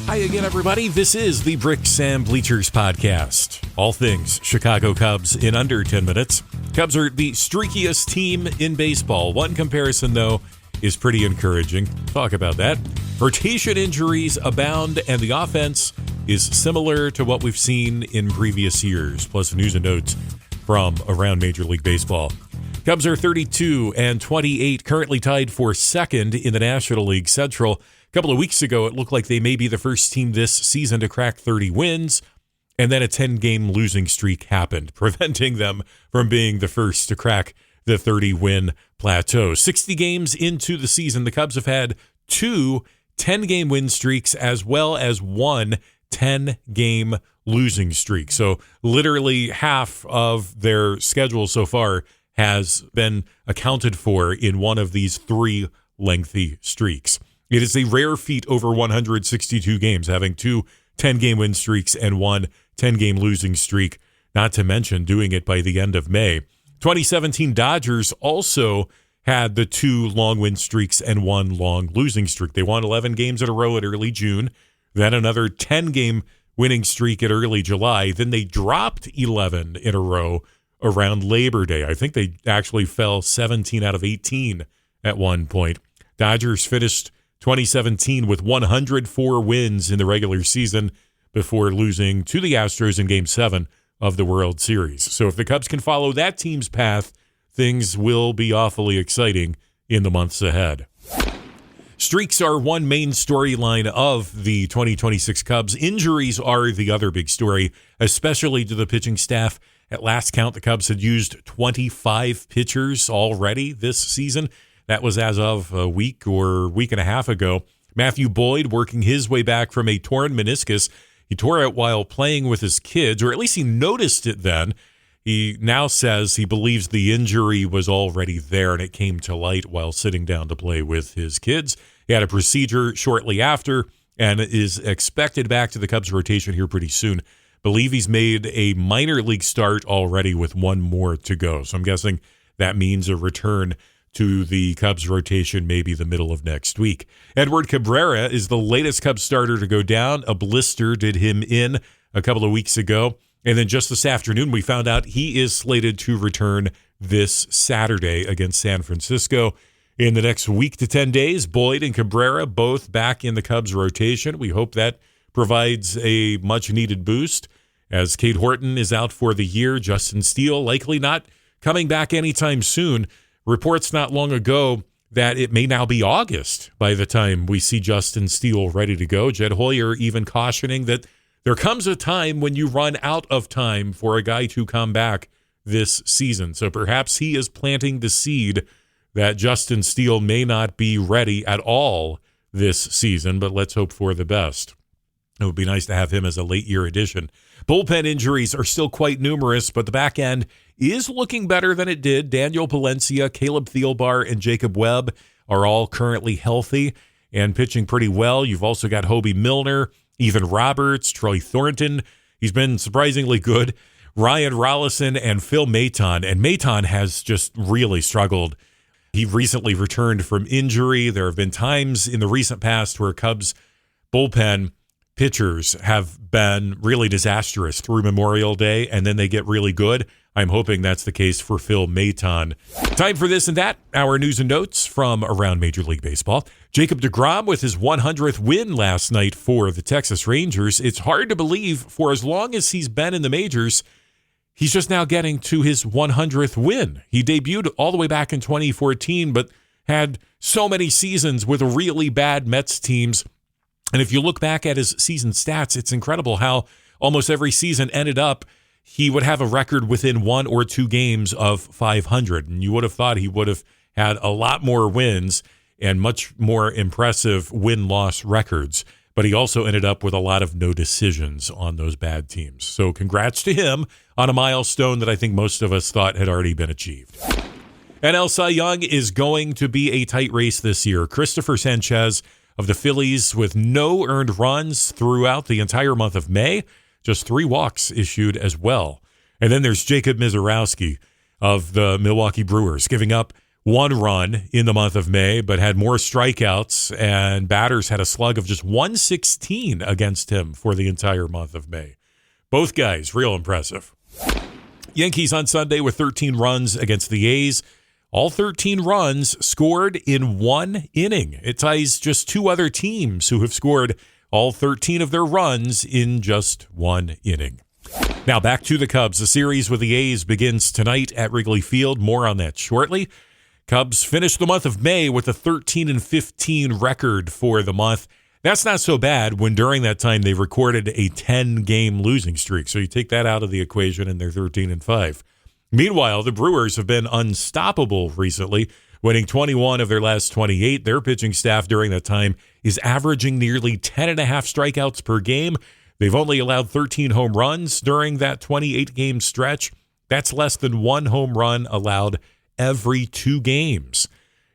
Hi again, everybody. This is the Bricks and Bleachers podcast. All things Chicago Cubs in under 10 minutes. Cubs are the streakiest team in baseball. One comparison, though, is pretty encouraging. Talk about that. Rotation injuries abound, and the offense is similar to what we've seen in previous years, plus news and notes from around Major League Baseball. Cubs are 32-28, currently tied for second in the National League Central. A couple of weeks ago, it looked like they may be the first team this season to crack 30 wins, and then a 10-game losing streak happened, preventing them from being the first to crack the 30-win plateau. 60 games into the season, the Cubs have had two 10-game win streaks as well as one 10-game losing streak. So literally half of their schedule so far has been accounted for in one of these three lengthy streaks. It is a rare feat over 162 games, having two 10-game win streaks and one 10-game losing streak, not to mention doing it by the end of May. 2017 Dodgers also had the two long win streaks and one long losing streak. They won 11 games in a row at early June, then another 10-game winning streak at early July. Then they dropped 11 in a row around Labor Day. I think they actually fell 17 out of 18 at one point. Dodgers finished 2017 with 104 wins in the regular season before losing to the Astros in Game 7 of the World Series. So if the Cubs can follow that team's path, things will be awfully exciting in the months ahead. Streaks are one main storyline of the 2026 Cubs. Injuries are the other big story, especially to the pitching staff. At last count, the Cubs had used 25 pitchers already this season. That was as of a week or week and a half ago. Matthew Boyd working his way back from a torn meniscus. He tore it while playing with his kids, or at least he noticed it then. He now says he believes the injury was already there and it came to light while sitting down to play with his kids. He had a procedure shortly after and is expected back to the Cubs rotation here pretty soon. Believe he's made a minor league start already with one more to go. So I'm guessing that means a return to the Cubs rotation maybe the middle of next week. Edward Cabrera is the latest Cubs starter to go down. A blister did him in a couple of weeks ago. And then just this afternoon, we found out he is slated to return this Saturday against San Francisco. In the next week to 10 days, Boyd and Cabrera both back in the Cubs rotation. We hope that provides a much-needed boost. As Kate Horton is out for the year, Justin Steele likely not coming back anytime soon. Reports not long ago that it may now be August by the time we see Justin Steele ready to go. Jed Hoyer even cautioning that there comes a time when you run out of time for a guy to come back this season. So perhaps he is planting the seed that Justin Steele may not be ready at all this season, but let's hope for the best. It would be nice to have him as a late-year addition. Bullpen injuries are still quite numerous, but the back end is looking better than it did. Daniel Palencia, Caleb Thielbar, and Jacob Webb are all currently healthy and pitching pretty well. You've also got Hobie Milner, Ethan Roberts, Troy Thornton. He's been surprisingly good. Ryan Rollison and Phil Maton. And Maton has just really struggled. He recently returned from injury. There have been times in the recent past where Cubs bullpen pitchers have been really disastrous through Memorial Day, and then they get really good. I'm hoping that's the case for Phil Maton. Time for this and that, our news and notes from around Major League Baseball. Jacob deGrom with his 100th win last night for the Texas Rangers. It's hard to believe for as long as he's been in the majors, he's just now getting to his 100th win. He debuted all the way back in 2014, but had so many seasons with really bad Mets teams. And if you look back at his season stats, it's incredible how almost every season ended up, he would have a record within one or two games of 500. And you would have thought he would have had a lot more wins and much more impressive win-loss records. But he also ended up with a lot of no decisions on those bad teams. So congrats to him on a milestone that I think most of us thought had already been achieved. NL Cy Young is going to be a tight race this year. Christopher Sanchez of the Phillies with no earned runs throughout the entire month of May. Just 3 walks issued as well. And then there's Jacob Misiorowski of the Milwaukee Brewers, giving up one run in the month of May, but had more strikeouts, and batters had a slug of just 116 against him for the entire month of May. Both guys, real impressive. Yankees on Sunday with 13 runs against the A's. All 13 runs scored in one inning. It ties just two other teams who have scored all 13 of their runs in just one inning. Now back to the Cubs. The series with the A's begins tonight at Wrigley Field. More on that shortly. Cubs finished the month of May with a 13-15 record for the month. That's not so bad when during that time they recorded a 10-game losing streak. So you take that out of the equation and they're 13-5. Meanwhile, the Brewers have been unstoppable recently, winning 21 of their last 28. Their pitching staff during that time is averaging nearly 10.5 strikeouts per game. They've only allowed 13 home runs during that 28-game stretch. That's less than one home run allowed every 2 games.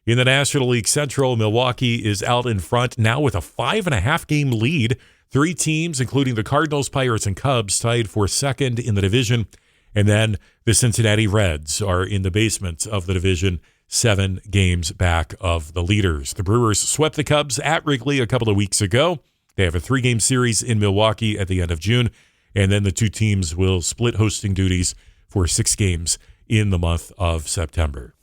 In the National League Central, Milwaukee is out in front now with a 5.5-game lead. 3 teams, including the Cardinals, Pirates, and Cubs, tied for second in the division. And then the Cincinnati Reds are in the basement of the division, 7 games back of the leaders. The Brewers swept the Cubs at Wrigley a couple of weeks ago. They have a 3-game series in Milwaukee at the end of June, and then the 2 teams will split hosting duties for 6 games in the month of September.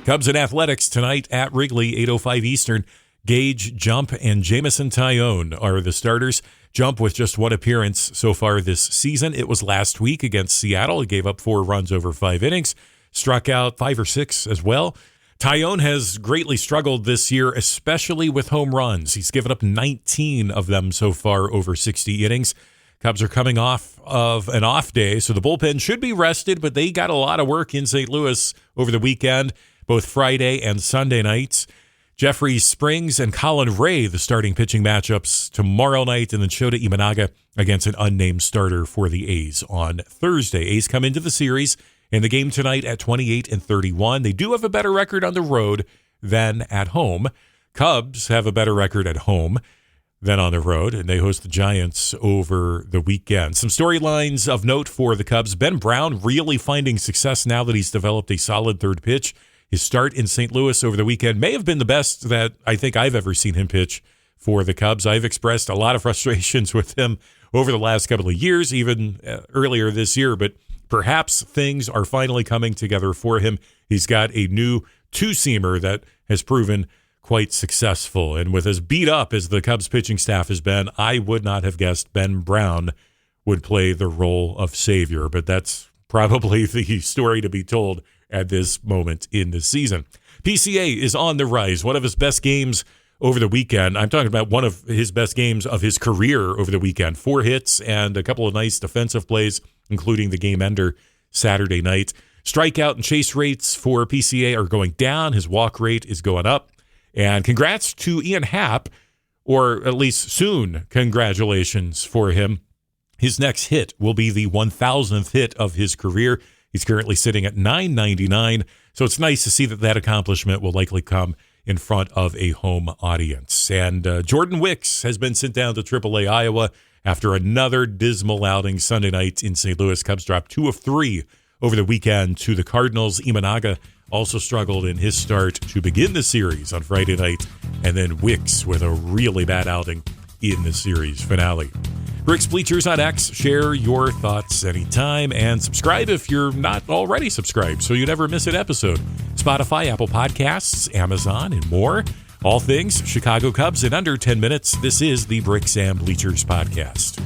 Cubs and Athletics tonight at Wrigley, 8:05 Eastern. Gage, Jump, and Jamison Tyone are the starters. Jump with just 1 appearance so far this season. It was last week against Seattle. He gave up 4 runs over 5 innings, struck out 5 or 6 as well. Tyone has greatly struggled this year, especially with home runs. He's given up 19 of them so far over 60 innings. Cubs are coming off of an off day, so the bullpen should be rested, but they got a lot of work in St. Louis over the weekend, both Friday and Sunday nights. Jeffrey Springs and Colin Ray, the starting pitching matchups tomorrow night, and then Shota Imanaga against an unnamed starter for the A's on Thursday. A's come into the series in the game tonight at 28-31. They do have a better record on the road than at home. Cubs have a better record at home than on the road, and they host the Giants over the weekend. Some storylines of note for the Cubs. Ben Brown really finding success now that he's developed a solid third pitch. His start in St. Louis over the weekend may have been the best that I think I've ever seen him pitch for the Cubs. I've expressed a lot of frustrations with him over the last couple of years, even earlier this year, but perhaps things are finally coming together for him. He's got a new 2-seamer that has proven quite successful. And with as beat up as the Cubs pitching staff has been, I would not have guessed Ben Brown would play the role of savior, but that's probably the story to be told at this moment in the season. PCA is on the rise. One of his best games over the weekend. I'm talking about one of his best games of his career over the weekend. 4 hits and a couple of nice defensive plays, including the game ender Saturday night. Strikeout and chase rates for PCA are going down. His walk rate is going up. And congrats to Ian Happ, or at least soon congratulations for him. His next hit will be the 1,000th hit of his career. He's currently sitting at 999, so it's nice to see that that accomplishment will likely come in front of a home audience. And Jordan Wicks has been sent down to AAA Iowa after another dismal outing Sunday night in St. Louis. Cubs dropped 2 of 3 over the weekend to the Cardinals. Imanaga also struggled in his start to begin the series on Friday night, and then Wicks with a really bad outing in the series finale. Rick's Bleachers on X. Share your thoughts anytime and subscribe if you're not already subscribed so you never miss an episode. Spotify, Apple Podcasts, Amazon, and more. All things Chicago Cubs in under 10 minutes. This is the Bricks and Bleachers Podcast.